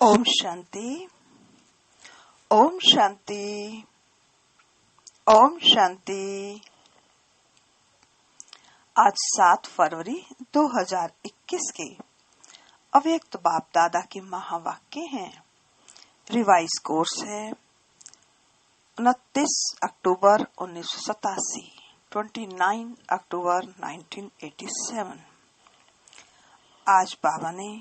ओम शांति। ओम शांति। ओम शांति। आज 7 फरवरी 2021 के अव्यक्त बाप दादा के महावाक्य हैं। रिवाइज कोर्स है 29 अक्टूबर 1987, 29 अक्टूबर 1987। आज बाबा ने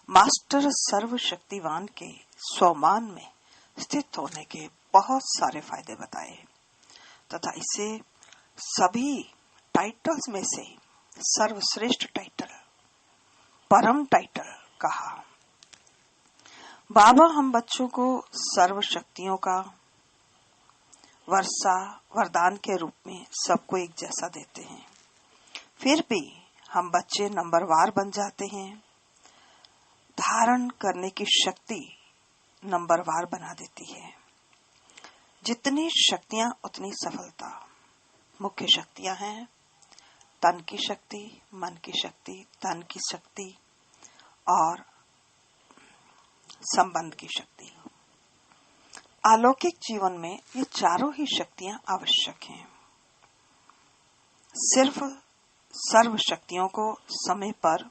मास्टर सर्वशक्तिवान के स्वमान में स्थित होने के बहुत सारे फायदे बताए तथा इसे सभी टाइटल्स में से सर्वश्रेष्ठ टाइटल, परम टाइटल कहा। बाबा हम बच्चों को सर्व शक्तियों का वर्षा वरदान के रूप में सबको एक जैसा देते हैं, फिर भी हम बच्चे नंबरवार बन जाते हैं। धारण करने की शक्ति नंबरवार बना देती है। जितनी शक्तियां उतनी सफलता। मुख्य शक्तियां हैं तन की शक्ति, मन की शक्ति, धन की शक्ति और संबंध की शक्ति। अलौकिक जीवन में ये चारों ही शक्तियां आवश्यक हैं। सिर्फ सर्व शक्तियों को समय पर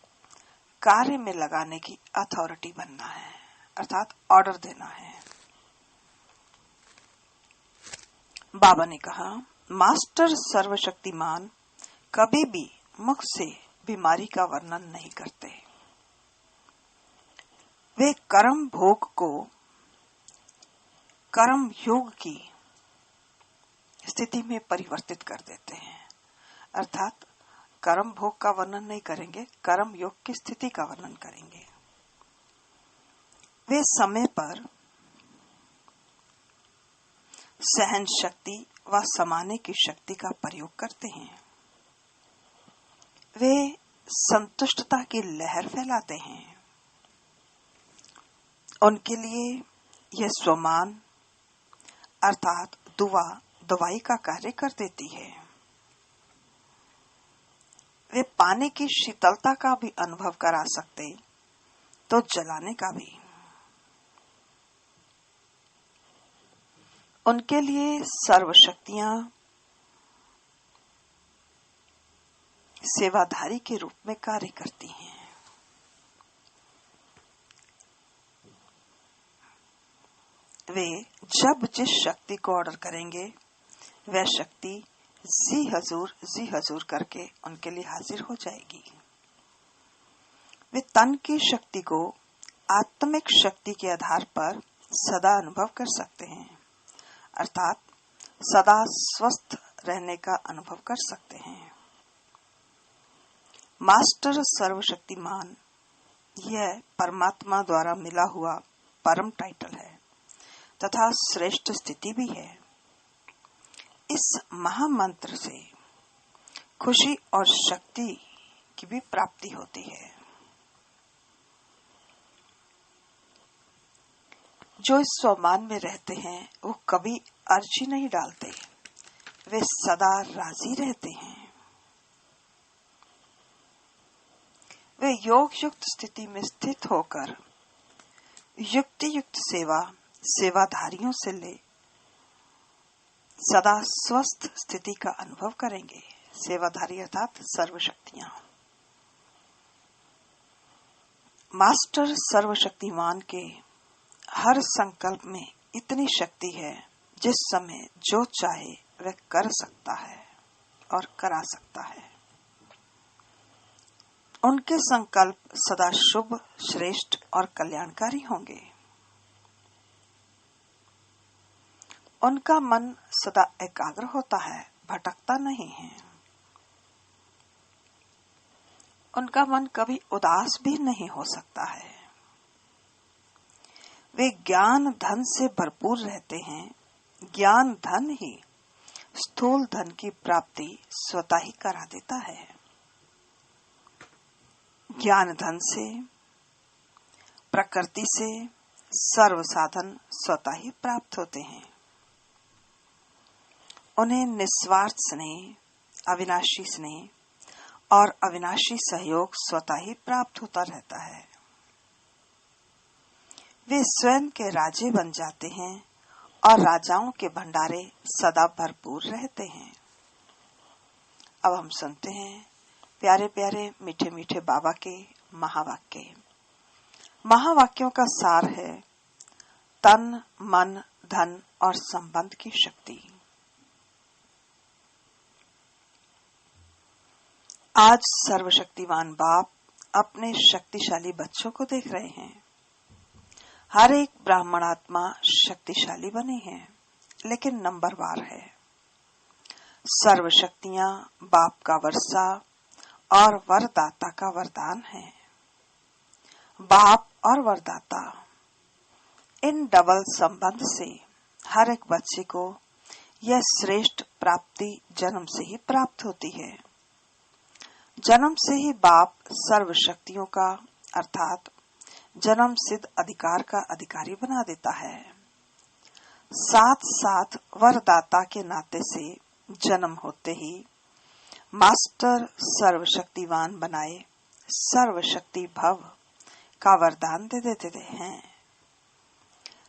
कार्य में लगाने की अथॉरिटी बनना है, अर्थात ऑर्डर देना है। बाबा ने कहा, मास्टर सर्वशक्तिमान कभी भी मुख से बीमारी का वर्णन नहीं करते। वे कर्म भोग को कर्म योग की स्थिति में परिवर्तित कर देते हैं, अर्थात कर्म भोग का वर्णन नहीं करेंगे, कर्म योग की स्थिति का वर्णन करेंगे। वे समय पर सहन शक्ति व समाने की शक्ति का प्रयोग करते हैं। वे संतुष्टता की लहर फैलाते हैं। उनके लिए यह स्वमान अर्थात दुआ दवाई का कार्य कर देती है। वे पानी की शीतलता का भी अनुभव करा सकते तो जलाने का भी। उनके लिए सर्वशक्तियां सेवाधारी के रूप में कार्य करती हैं। वे जब जिस शक्ति को ऑर्डर करेंगे वह शक्ति जी हजूर करके उनके लिए हाजिर हो जाएगी। वे तन की शक्ति को आत्मिक शक्ति के आधार पर सदा अनुभव कर सकते हैं, अर्थात सदा स्वस्थ रहने का अनुभव कर सकते हैं। मास्टर सर्वशक्तिमान यह परमात्मा द्वारा मिला हुआ परम टाइटल है तथा श्रेष्ठ स्थिति भी है। इस महामंत्र से खुशी और शक्ति की भी प्राप्ति होती है। जो इस स्वमान में रहते हैं वो कभी अर्जी नहीं डालते, वे सदा राजी रहते हैं। वे योग युक्त स्थिति में स्थित होकर युक्ति युक्त सेवाधारियों से ले सदा स्वस्थ स्थिति का अनुभव करेंगे। सेवाधारी अर्थात सर्वशक्तियां। मास्टर सर्वशक्तिमान के हर संकल्प में इतनी शक्ति है, जिस समय जो चाहे वह कर सकता है और करा सकता है। उनके संकल्प सदा शुभ, श्रेष्ठ और कल्याणकारी होंगे। उनका मन सदा एकाग्र होता है, भटकता नहीं है। उनका मन कभी उदास भी नहीं हो सकता है। वे ज्ञान धन से भरपूर रहते हैं। ज्ञान धन ही स्थूल धन की प्राप्ति स्वतः ही करा देता है। ज्ञान धन से, प्रकृति से सर्व साधन स्वतः ही प्राप्त होते हैं। उन्हें निस्वार्थ स्नेह, अविनाशी स्नेह और अविनाशी सहयोग स्वतः ही प्राप्त होता रहता है। वे स्वयं के राजे बन जाते हैं और राजाओं के भंडारे सदा भरपूर रहते हैं। अब हम सुनते हैं प्यारे प्यारे मीठे मीठे बाबा के महावाक्य। महावाक्यों का सार है तन, मन, धन और संबंध की शक्ति। आज सर्वशक्तिमान बाप अपने शक्तिशाली बच्चों को देख रहे हैं। हर एक ब्राह्मणात्मा शक्तिशाली बनी है, लेकिन नंबरवार है। सर्वशक्तियां बाप का वर्षा और वरदाता का वरदान है। बाप और वरदाता, इन डबल संबंध से हर एक बच्चे को यह श्रेष्ठ प्राप्ति जन्म से ही प्राप्त होती है। जन्म से ही बाप सर्व शक्तियों का अर्थात जन्म सिद्ध अधिकार का अधिकारी बना देता है। साथ साथ वरदाता के नाते से जन्म होते ही मास्टर सर्वशक्तिवान बनाए सर्वशक्ति भव का वरदान दे देते हैं।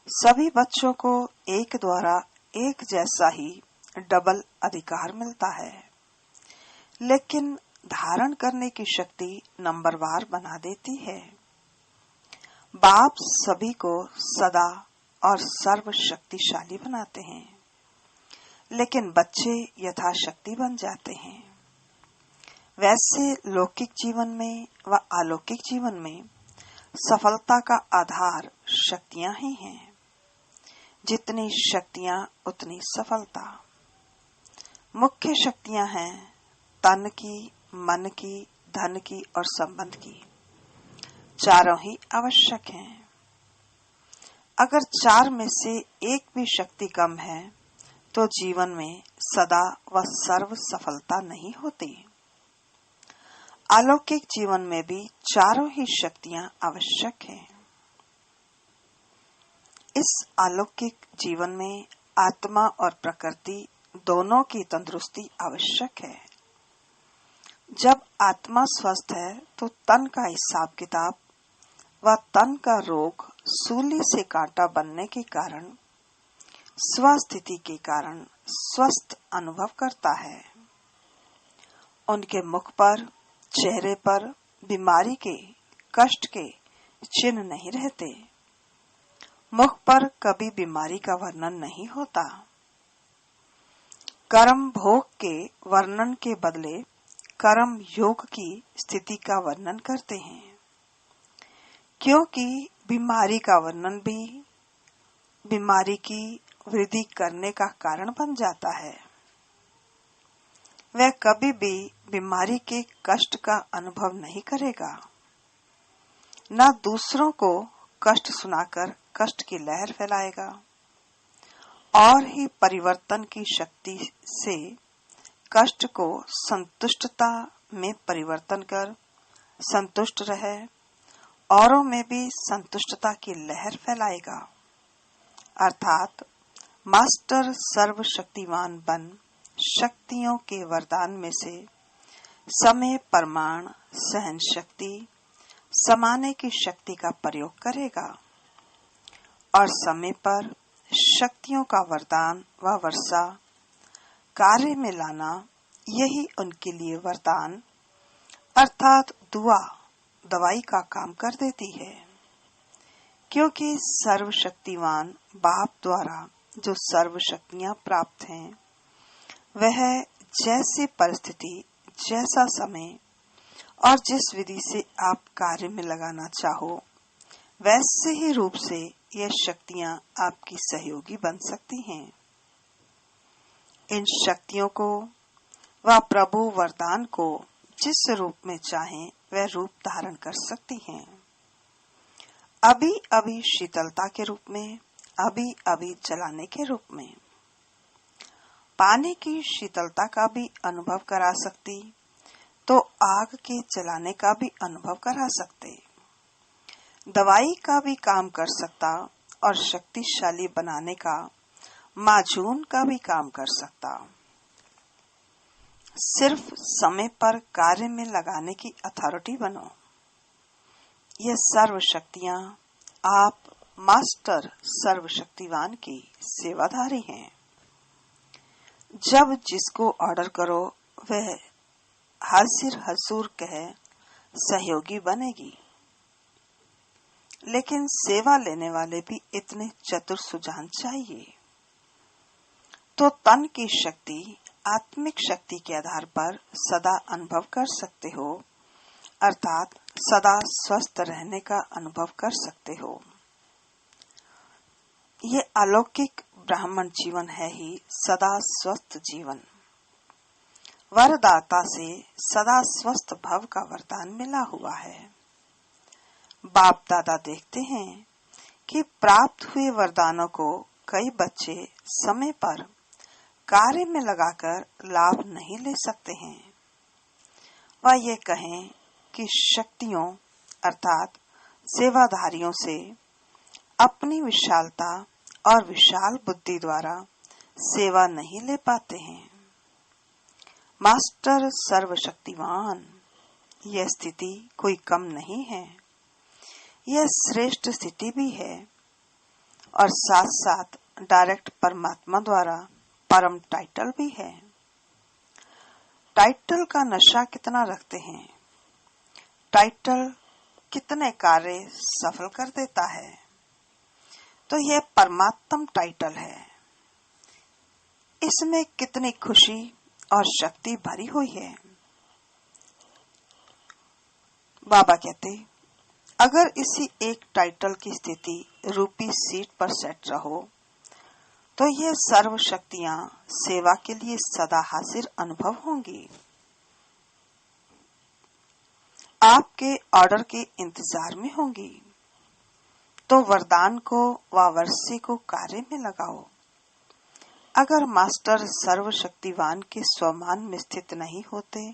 सभी बच्चों को एक द्वारा एक जैसा ही डबल अधिकार मिलता है, लेकिन धारण करने की शक्ति नंबरवार बना देती है। बाप सभी को सदा और सर्व शक्तिशाली बनाते हैं, लेकिन बच्चे यथाशक्ति बन जाते हैं। वैसे लौकिक जीवन में व अलौकिक जीवन में सफलता का आधार शक्तियां ही हैं। जितनी शक्तियां उतनी सफलता। मुख्य शक्तियां हैं तन की, मन की, धन की और संबंध की। चारों ही आवश्यक हैं। अगर चार में से एक भी शक्ति कम है तो जीवन में सदा व सर्व सफलता नहीं होती। अलौकिक जीवन में भी चारों ही शक्तियां आवश्यक हैं। इस अलौकिक जीवन में आत्मा और प्रकृति दोनों की तंदुरुस्ती आवश्यक है। जब आत्मा स्वस्थ है तो तन का हिसाब किताब व तन का रोग सूली से कांटा बनने के कारण स्वस्थिति के कारण स्वस्थ अनुभव करता है। उनके मुख पर, चेहरे पर बीमारी के, कष्ट के चिन्ह नहीं रहते। मुख पर कभी बीमारी का वर्णन नहीं होता। कर्म भोग के वर्णन के बदले कर्म योग की स्थिति का वर्णन करते हैं, क्योंकि बीमारी का वर्णन भी बीमारी की वृद्धि करने का कारण बन जाता है। वह कभी भी बीमारी के कष्ट का अनुभव नहीं करेगा, न दूसरों को कष्ट सुनाकर कष्ट की लहर फैलाएगा, और ही परिवर्तन की शक्ति से कष्ट को संतुष्टता में परिवर्तन कर संतुष्ट रहे, औरों में भी संतुष्टता की लहर फैलाएगा। अर्थात मास्टर सर्वशक्तिवान बन शक्तियों के वरदान में से समय, प्रमाण, सहन शक्ति, समाने की शक्ति का प्रयोग करेगा और समय पर शक्तियों का वरदान व वर्षा कार्य में लाना, यही उनके लिए वरदान अर्थात दुआ, दवाई का काम कर देती है। क्योंकि सर्वशक्तिवान बाप द्वारा जो सर्व शक्तियां प्राप्त हैं, वह जैसी परिस्थिति, जैसा समय और जिस विधि से आप कार्य में लगाना चाहो, वैसे ही रूप से यह शक्तियां आपकी सहयोगी बन सकती हैं। इन शक्तियों को व प्रभु वरदान को जिस रूप में चाहें वह रूप धारण कर सकती हैं। अभी अभी शीतलता के रूप में, अभी अभी जलाने के रूप में। पानी की शीतलता का भी अनुभव करा सकती तो आग के जलाने का भी अनुभव करा सकते। दवाई का भी काम कर सकता और शक्तिशाली बनाने का, माजून का भी काम कर सकता। सिर्फ समय पर कार्य में लगाने की अथॉरिटी बनो। ये सर्व शक्तियां आप मास्टर सर्वशक्तिवान की सेवाधारी हैं। जब जिसको ऑर्डर करो वह हाजिर हजूर कह सहयोगी बनेगी। लेकिन सेवा लेने वाले भी इतने चतुर सुजान चाहिए। तो तन की शक्ति आत्मिक शक्ति के आधार पर सदा अनुभव कर सकते हो, अर्थात सदा स्वस्थ रहने का अनुभव कर सकते हो। ये अलौकिक ब्राह्मण जीवन है ही सदा स्वस्थ जीवन। वरदाता से सदा स्वस्थ भव का वरदान मिला हुआ है। बाप दादा देखते हैं कि प्राप्त हुए वरदानों को कई बच्चे समय पर कार्य में लगाकर लाभ नहीं ले सकते हैं। वह ये कहें कि शक्तियों अर्थात सेवाधारियों से अपनी विशालता और विशाल बुद्धि द्वारा सेवा नहीं ले पाते हैं। मास्टर सर्वशक्तिवान, यह स्थिति कोई कम नहीं है, यह श्रेष्ठ स्थिति भी है और साथ साथ डायरेक्ट परमात्मा द्वारा परम टाइटल भी है। टाइटल का नशा कितना रखते हैं, टाइटल कितने कार्य सफल कर देता है, तो यह परमात्म टाइटल है। इसमें कितनी खुशी और शक्ति भरी हुई है। बाबा कहते, अगर इसी एक टाइटल की स्थिति रूपी सीट पर सेट रहो तो ये सर्व शक्तियां सेवा के लिए सदा हाजिर अनुभव होंगी। आपके ऑर्डर के इंतजार में होंगी। तो वरदान को व वर्षे को कार्य में लगाओ। अगर मास्टर सर्वशक्तिवान के स्वमान में स्थित नहीं होते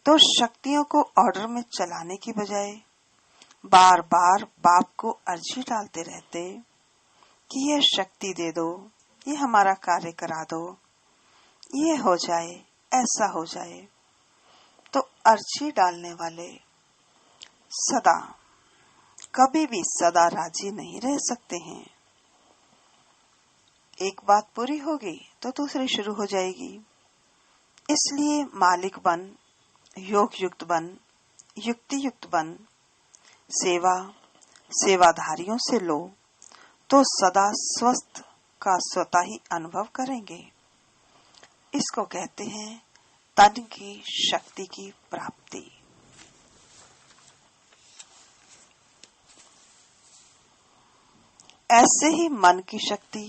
तो शक्तियों को ऑर्डर में चलाने की बजाय बार बार बाप को अर्जी डालते रहते कि यह शक्ति दे दो, ये हमारा कार्य करा दो, ये हो जाए, ऐसा हो जाए। तो अर्जी डालने वाले सदा कभी भी सदा राजी नहीं रह सकते हैं। एक बात पूरी होगी तो दूसरी शुरू हो जाएगी। इसलिए मालिक बन, योग युक्त बन, युक्ति युक्त बन, सेवा सेवाधारियों से लो तो सदा स्वस्थ का स्वतः ही अनुभव करेंगे। इसको कहते हैं तन की शक्ति की प्राप्ति। ऐसे ही मन की शक्ति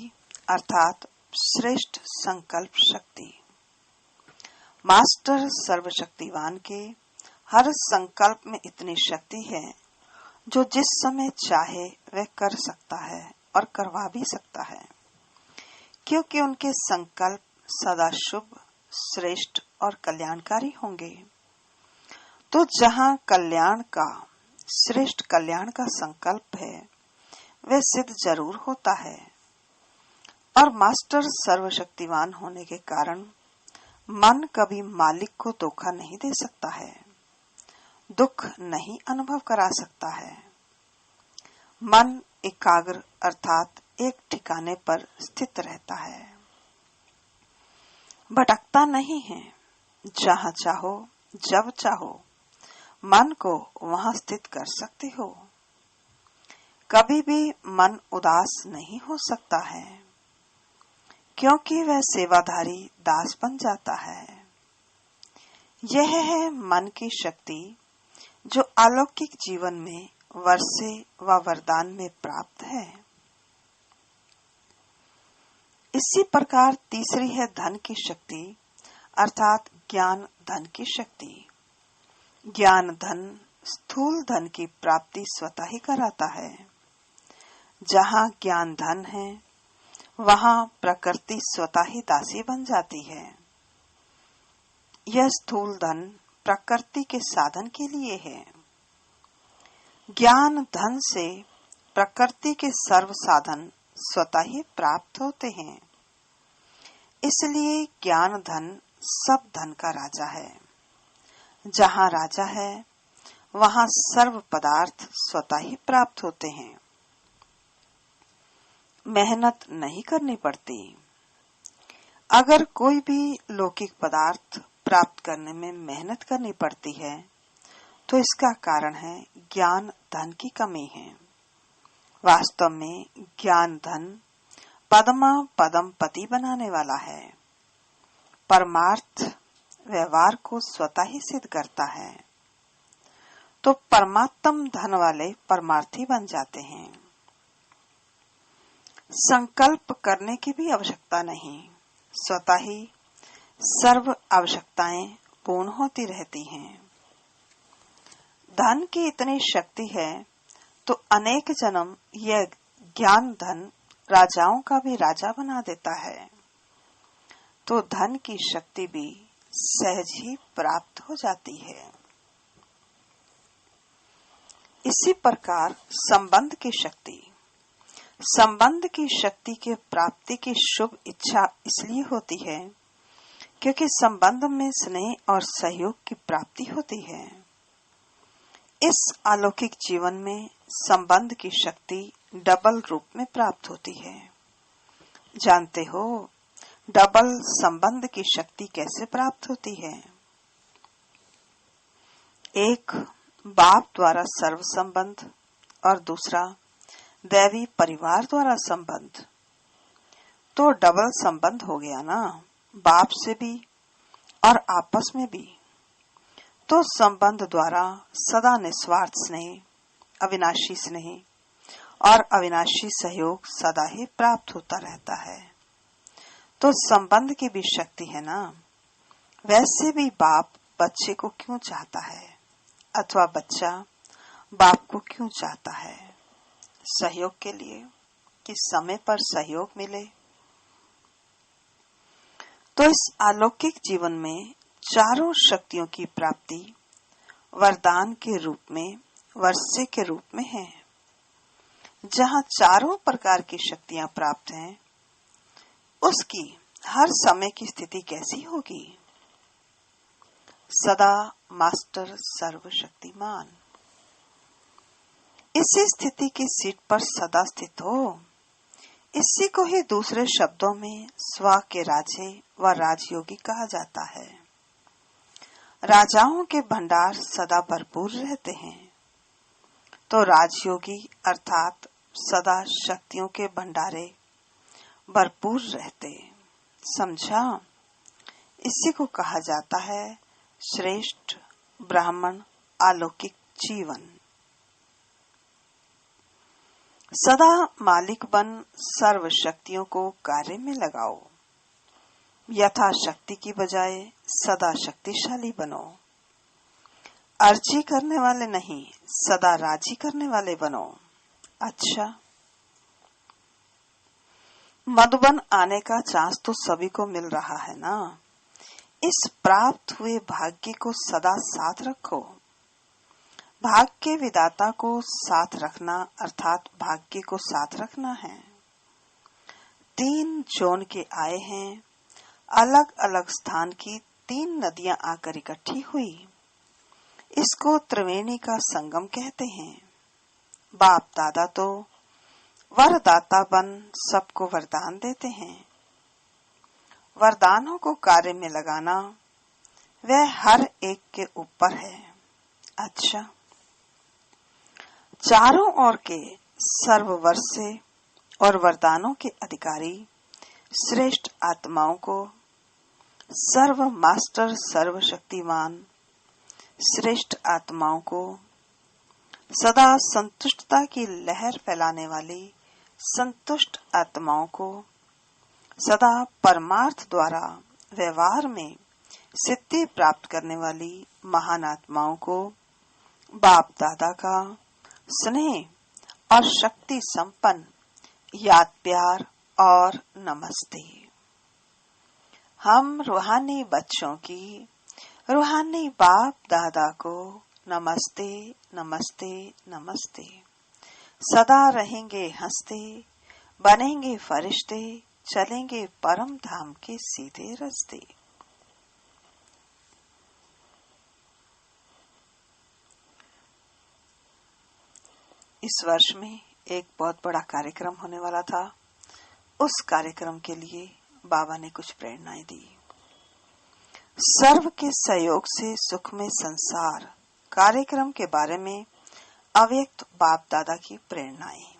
अर्थात श्रेष्ठ संकल्प शक्ति। मास्टर सर्वशक्तिवान के हर संकल्प में इतनी शक्ति है जो जिस समय चाहे वह कर सकता है और करवा भी सकता है, क्योंकि उनके संकल्प सदा शुभ, श्रेष्ठ और कल्याणकारी होंगे। तो जहाँ कल्याण का, श्रेष्ठ कल्याण का संकल्प है वह सिद्ध जरूर होता है। और मास्टर सर्वशक्तिवान होने के कारण मन कभी मालिक को धोखा नहीं दे सकता है, दुख नहीं अनुभव करा सकता है। मन एकाग्र अर्थात एक ठिकाने पर स्थित रहता है, भटकता नहीं है। जहाँ चाहो जब चाहो मन को वहाँ स्थित कर सकते हो। कभी भी मन उदास नहीं हो सकता है, क्योंकि वह सेवाधारी दास बन जाता है। यह है मन की शक्ति जो अलौकिक जीवन में वर्षे व वरदान में प्राप्त है। इसी प्रकार तीसरी है धन की शक्ति अर्थात ज्ञान धन की शक्ति। ज्ञान धन स्थूल धन की प्राप्ति स्वतः ही कराता है। जहाँ ज्ञान धन है वहाँ प्रकृति स्वतः ही दासी बन जाती है। यह स्थूल धन प्रकृति के साधन के लिए है। ज्ञान धन से प्रकृति के सर्व साधन स्वतः ही प्राप्त होते हैं। इसलिए ज्ञान धन सब धन का राजा है। जहाँ राजा है वहाँ सर्व पदार्थ स्वतः ही प्राप्त होते हैं। मेहनत नहीं करनी पड़ती। अगर कोई भी लौकिक पदार्थ प्राप्त करने में मेहनत करनी पड़ती है तो इसका कारण है ज्ञान धन की कमी है। वास्तव में ज्ञान धन पदमा पदम पति बनाने वाला है। परमार्थ व्यवहार को स्वतः ही सिद्ध करता है, तो परमात्म धन वाले परमार्थी बन जाते हैं। संकल्प करने की भी आवश्यकता नहीं, स्वतः ही सर्व आवश्यकताएं पूर्ण होती रहती हैं। धन की इतनी शक्ति है तो अनेक जन्म यह ज्ञान धन राजाओं का भी राजा बना देता है, तो धन की शक्ति भी सहज ही प्राप्त हो जाती है। इसी प्रकार संबंध की शक्ति के प्राप्ति की शुभ इच्छा इसलिए होती है क्योंकि संबंध में स्नेह और सहयोग की प्राप्ति होती है। इस अलौकिक जीवन में संबंध की शक्ति डबल रूप में प्राप्त होती है। जानते हो डबल संबंध की शक्ति कैसे प्राप्त होती है? एक बाप द्वारा सर्व संबंध और दूसरा दैवी परिवार द्वारा संबंध। तो डबल संबंध हो गया ना, बाप से भी और आपस में भी। तो संबंध द्वारा सदा निस्वार्थ स्नेह, अविनाशी स्नेह और अविनाशी सहयोग सदा ही प्राप्त होता रहता है। तो संबंध की भी शक्ति है ना। वैसे भी बाप बच्चे को क्यों चाहता है अथवा बच्चा बाप को क्यों चाहता है? सहयोग के लिए कि समय पर सहयोग मिले। तो इस अलौकिक जीवन में चारों शक्तियों की प्राप्ति वरदान के रूप में, वर्षे के रूप में है। जहाँ चारों प्रकार की शक्तियां प्राप्त हैं, उसकी हर समय की स्थिति कैसी होगी? सदा मास्टर सर्वशक्तिमान। इसी स्थिति की सीट पर सदा स्थित हो। इसी को ही दूसरे शब्दों में स्व के राजे व राजयोगी कहा जाता है। राजाओं के भंडार सदा भरपूर रहते हैं, तो राजयोगी अर्थात सदा शक्तियों के भंडारे भरपूर रहते। समझा? इसी को कहा जाता है श्रेष्ठ ब्राह्मण अलौकिक जीवन। सदा मालिक बन सर्व शक्तियों को कार्य में लगाओ। यथा शक्ति की बजाय सदा शक्तिशाली बनो। अर्जी करने वाले नहीं, सदा राजी करने वाले बनो। अच्छा, मधुबन आने का चांस तो सभी को मिल रहा है ना। इस प्राप्त हुए भाग्य को सदा साथ रखो। भाग्य विधाता को साथ रखना अर्थात भाग्य को साथ रखना है। 3 जोन के आए हैं, अलग अलग स्थान की 3 नदियां आकर इकट्ठी हुई। इसको त्रिवेणी का संगम कहते हैं। बाप दादा तो वरदाता बन सबको वरदान देते हैं। वरदानों को कार्य में लगाना वह हर एक के ऊपर है। अच्छा, चारों ओर के सर्ववर्षे और वरदानों के अधिकारी श्रेष्ठ आत्माओं को सर्व मास्टर सर्वशक्तिमान श्रेष्ठ आत्माओं को सदा संतुष्टता की लहर फैलाने वाली संतुष्ट आत्माओं को सदा परमार्थ द्वारा व्यवहार में सिद्धि प्राप्त करने वाली महान आत्माओं को बाप दादा का स्नेह और शक्ति संपन्न याद प्यार और नमस्ते। हम रूहानी बच्चों की रूहानी बाप दादा को नमस्ते नमस्ते नमस्ते। सदा रहेंगे हंसते, बनेंगे फरिश्ते, चलेंगे परम धाम के सीधे रास्ते। इस वर्ष में एक बहुत बड़ा कार्यक्रम होने वाला था। उस कार्यक्रम के लिए बाबा ने कुछ प्रेरणाएं दी। सर्व के सहयोग से सुख में संसार कार्यक्रम के बारे में अव्यक्त बाप दादा की प्रेरणाएं।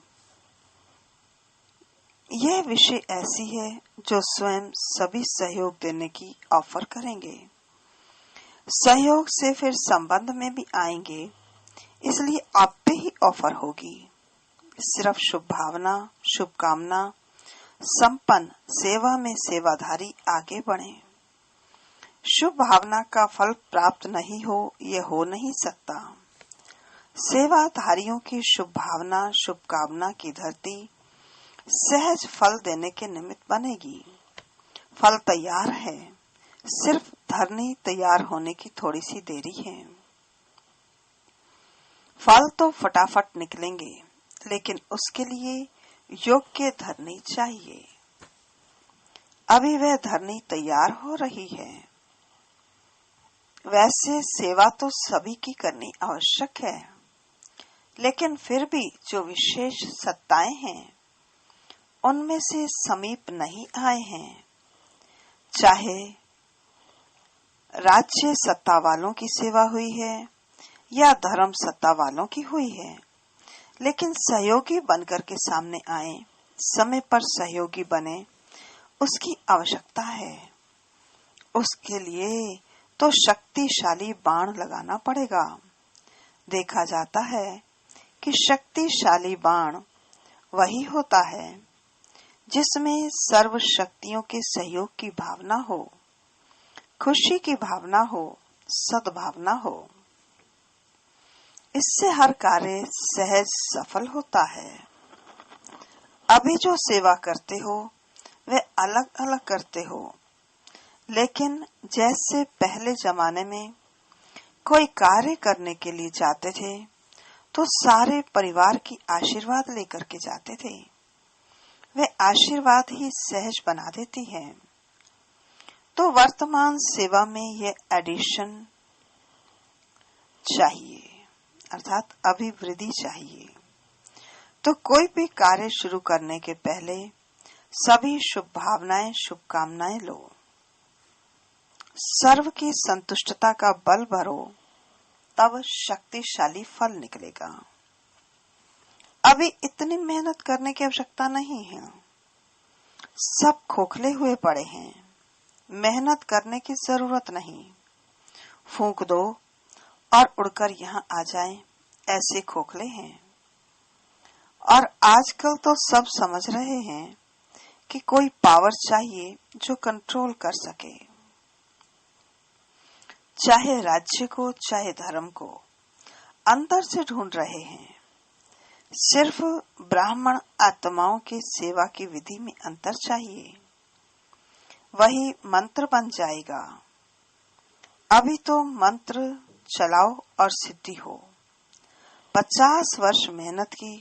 यह विषय ऐसी है जो स्वयं सभी सहयोग देने की ऑफर करेंगे। सहयोग से फिर संबंध में भी आएंगे, इसलिए आप पे ही ऑफर होगी। सिर्फ शुभ भावना, शुभकामना संपन्न सेवा में सेवाधारी आगे बढ़े। शुभ भावना का फल प्राप्त नहीं हो, यह हो नहीं सकता। सेवाधारियों की शुभ भावना, शुभकामना की धरती सहज फल देने के निमित्त बनेगी। फल तैयार है, सिर्फ धरनी तैयार होने की थोड़ी सी देरी है। फल तो फटाफट निकलेंगे, लेकिन उसके लिए योग्य धरनी चाहिए। अभी वह धरनी तैयार हो रही है। वैसे सेवा तो सभी की करनी आवश्यक है, लेकिन फिर भी जो विशेष सत्ताएं हैं, उनमें से समीप नहीं आए हैं। चाहे राज्य सत्ता वालों की सेवा हुई है या धर्म सत्ता वालों की हुई है, लेकिन सहयोगी बनकर के सामने आए, समय पर सहयोगी बने, उसकी आवश्यकता है। उसके लिए तो शक्तिशाली बाण लगाना पड़ेगा। देखा जाता है कि शक्तिशाली बाण वही होता है जिसमें सर्व शक्तियों के सहयोग की भावना हो, खुशी की भावना हो, सद्भावना हो। इससे हर कार्य सहज सफल होता है। अभी जो सेवा करते हो वे अलग अलग करते हो, लेकिन जैसे पहले जमाने में कोई कार्य करने के लिए जाते थे तो सारे परिवार की आशीर्वाद लेकर के जाते थे। वे आशीर्वाद ही सहज बना देती है। तो वर्तमान सेवा में ये एडिशन चाहिए, अर्थात अभिवृद्धि चाहिए। तो कोई भी कार्य शुरू करने के पहले सभी शुभ भावनाएं, शुभकामनाएं लो। सर्व की संतुष्टता का बल भरो, तब शक्तिशाली फल निकलेगा। अभी इतनी मेहनत करने की आवश्यकता नहीं है। सब खोखले हुए पड़े हैं, मेहनत करने की जरूरत नहीं। फूंक दो और उड़कर यहाँ आ जाएं, ऐसे खोखले हैं। और आजकल तो सब समझ रहे हैं कि कोई पावर चाहिए जो कंट्रोल कर सके। चाहे राज्य को, चाहे धर्म को, अंदर से ढूंढ रहे हैं। सिर्फ ब्राह्मण आत्माओं की सेवा की विधि में अंतर चाहिए, वही मंत्र बन जाएगा। अभी तो मंत्र चलाओ और सिद्धि हो। 50 वर्ष मेहनत की,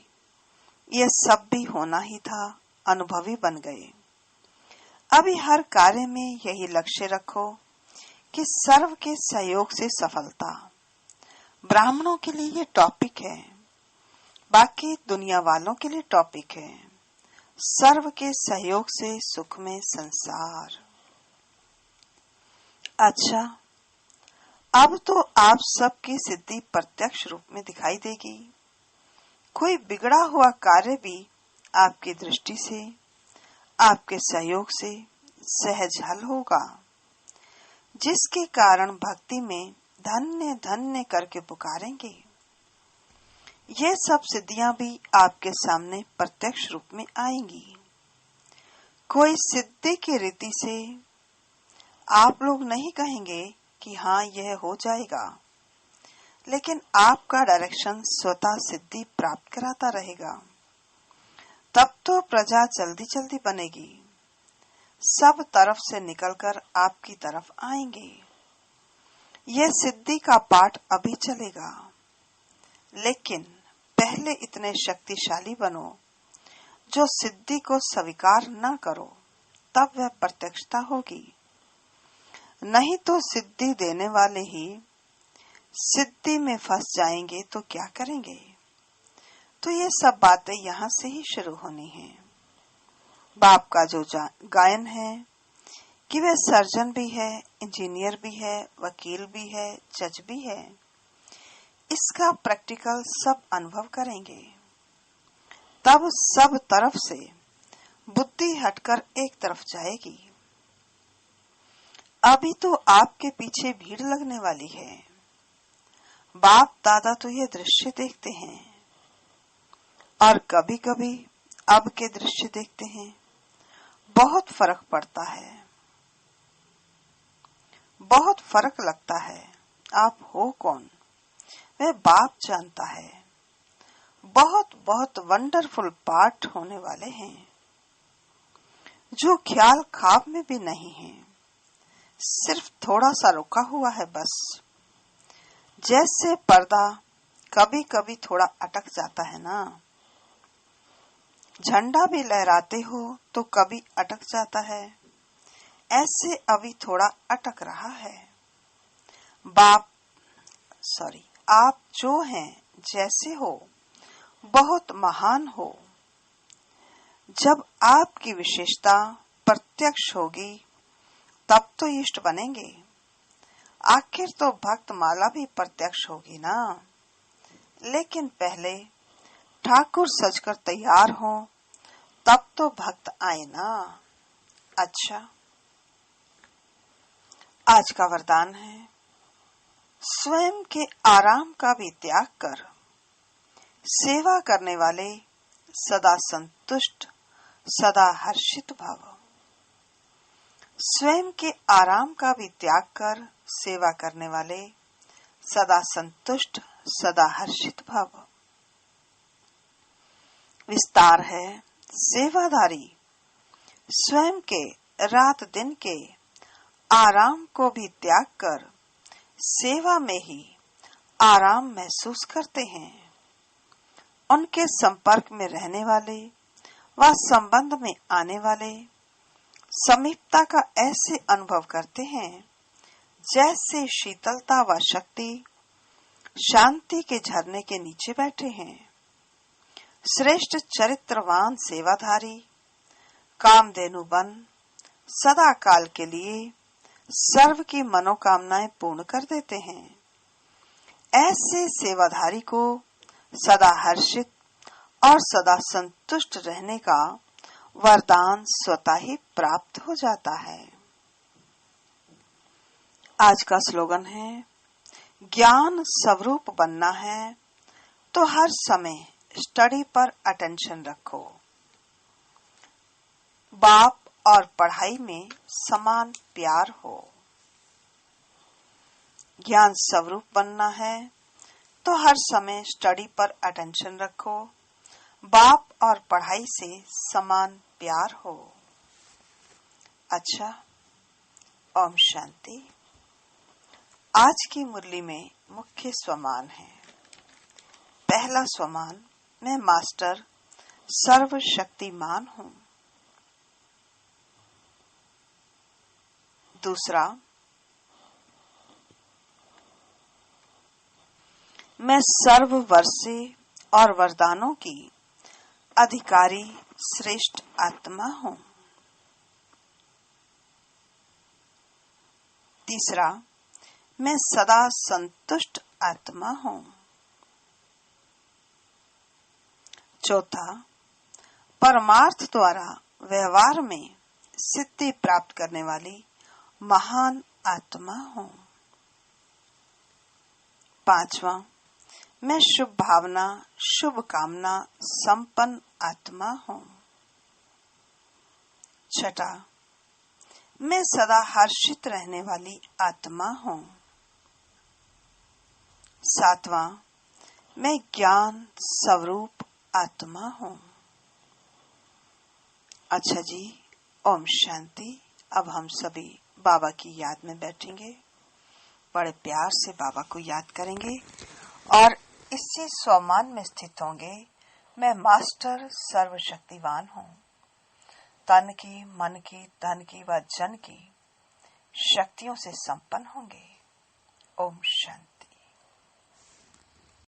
यह सब भी होना ही था, अनुभवी बन गए। अभी हर कार्य में यही लक्ष्य रखो कि सर्व के सहयोग से सफलता। ब्राह्मणों के लिए ये टॉपिक है, बाकी दुनिया वालों के लिए टॉपिक है। सर्व के सहयोग से सुख में संसार। अच्छा, अब तो आप सबकी सिद्धि प्रत्यक्ष रूप में दिखाई देगी। कोई बिगड़ा हुआ कार्य भी आपकी दृष्टि से, आपके सहयोग से सहज हल होगा, जिसके कारण भक्ति में धन्य धन्य करके पुकारेंगे। ये सब सिद्धियां भी आपके सामने प्रत्यक्ष रूप में आएंगी। कोई सिद्धि की रीति से आप लोग नहीं कहेंगे कि हाँ यह हो जाएगा, लेकिन आपका डायरेक्शन स्वतः सिद्धि प्राप्त कराता रहेगा। तब तो प्रजा जल्दी जल्दी बनेगी, सब तरफ से निकलकर आपकी तरफ आएंगे। यह सिद्धि का पाठ अभी चलेगा, लेकिन पहले इतने शक्तिशाली बनो जो सिद्धि को स्वीकार न करो, तब वह प्रत्यक्षता होगी। नहीं तो सिद्धि देने वाले ही सिद्धि में फंस जाएंगे तो क्या करेंगे। तो ये सब बातें यहाँ से ही शुरू होनी है। बाप का जो गायन है कि वह सर्जन भी है, इंजीनियर भी है, वकील भी है, जज भी है, इसका प्रैक्टिकल सब अनुभव करेंगे, तब सब तरफ से बुद्धि हटकर एक तरफ जाएगी। अभी तो आपके पीछे भीड़ लगने वाली है। बाप दादा तो ये दृश्य देखते हैं और कभी कभी अब के दृश्य देखते हैं। बहुत फर्क पड़ता है, बहुत फर्क लगता है। आप हो कौन, वह बाप जानता है। बहुत बहुत वंडरफुल पार्ट होने वाले हैं जो ख्याल ख्वाब में भी नहीं है, सिर्फ थोड़ा सा रुका हुआ है बस। जैसे पर्दा कभी कभी थोड़ा अटक जाता है ना, झंडा भी लहराते हो तो कभी अटक जाता है, ऐसे अभी थोड़ा अटक रहा है। आप जो हैं, जैसे हो, बहुत महान हो। जब आपकी विशेषता प्रत्यक्ष होगी तब तो इष्ट बनेंगे। आखिर तो भक्त माला भी प्रत्यक्ष होगी ना। लेकिन पहले ठाकुर सजकर तैयार हो तब तो भक्त आए ना। अच्छा, आज का वरदान है, स्वयं के आराम का भी त्याग कर सेवा करने वाले सदा संतुष्ट, सदा हर्षित भव। स्वयं के आराम का भी त्याग कर सेवा करने वाले सदा संतुष्ट, सदा हर्षित भव। विस्तार है, सेवाधारी स्वयं के रात दिन के आराम को भी त्याग कर सेवा में ही आराम महसूस करते हैं। उनके संपर्क में रहने वाले व संबंध में आने वाले समीपता का ऐसे अनुभव करते हैं जैसे शीतलता व शक्ति शांति के झरने के नीचे बैठे हैं। श्रेष्ठ चरित्रवान सेवाधारी कामधेनु बन सदा काल के लिए सर्व की मनोकामनाएं पूर्ण कर देते हैं। ऐसे सेवाधारी को सदा हर्षित और सदा संतुष्ट रहने का वरदान स्वतः ही प्राप्त हो जाता है। आज का स्लोगन है, ज्ञान स्वरूप बनना है तो हर समय स्टडी पर अटेंशन रखो। बाप और पढ़ाई में समान प्यार हो। ज्ञान स्वरूप बनना है तो हर समय स्टडी पर अटेंशन रखो। बाप और पढ़ाई से समान प्यार हो। अच्छा, ओम शांति। आज की मुरली में मुख्य स्वमान है। पहला स्वमान, मैं मास्टर सर्वशक्तिमान हूँ। दूसरा, मैं सर्व वर्षे और वरदानों की अधिकारी श्रेष्ठ आत्मा हूँ। तीसरा, मैं सदा संतुष्ट आत्मा हूँ। चौथा, परमार्थ द्वारा व्यवहार में सिद्धि प्राप्त करने वाली महान आत्मा हूँ। पांचवा, मैं शुभ भावना, शुभ कामना संपन्न आत्मा हूँ। छठा, मैं सदा हर्षित रहने वाली आत्मा हूँ। सातवां, मैं ज्ञान स्वरूप आत्मा हूँ। अच्छा जी, ओम शांति। अब हम सभी बाबा की याद में बैठेंगे, बड़े प्यार से बाबा को याद करेंगे और इसी स्वमान में स्थित होंगे, मैं मास्टर सर्वशक्तिवान हूँ। तन की, मन की, धन की व जन की शक्तियों से संपन्न होंगे। ओम शांति।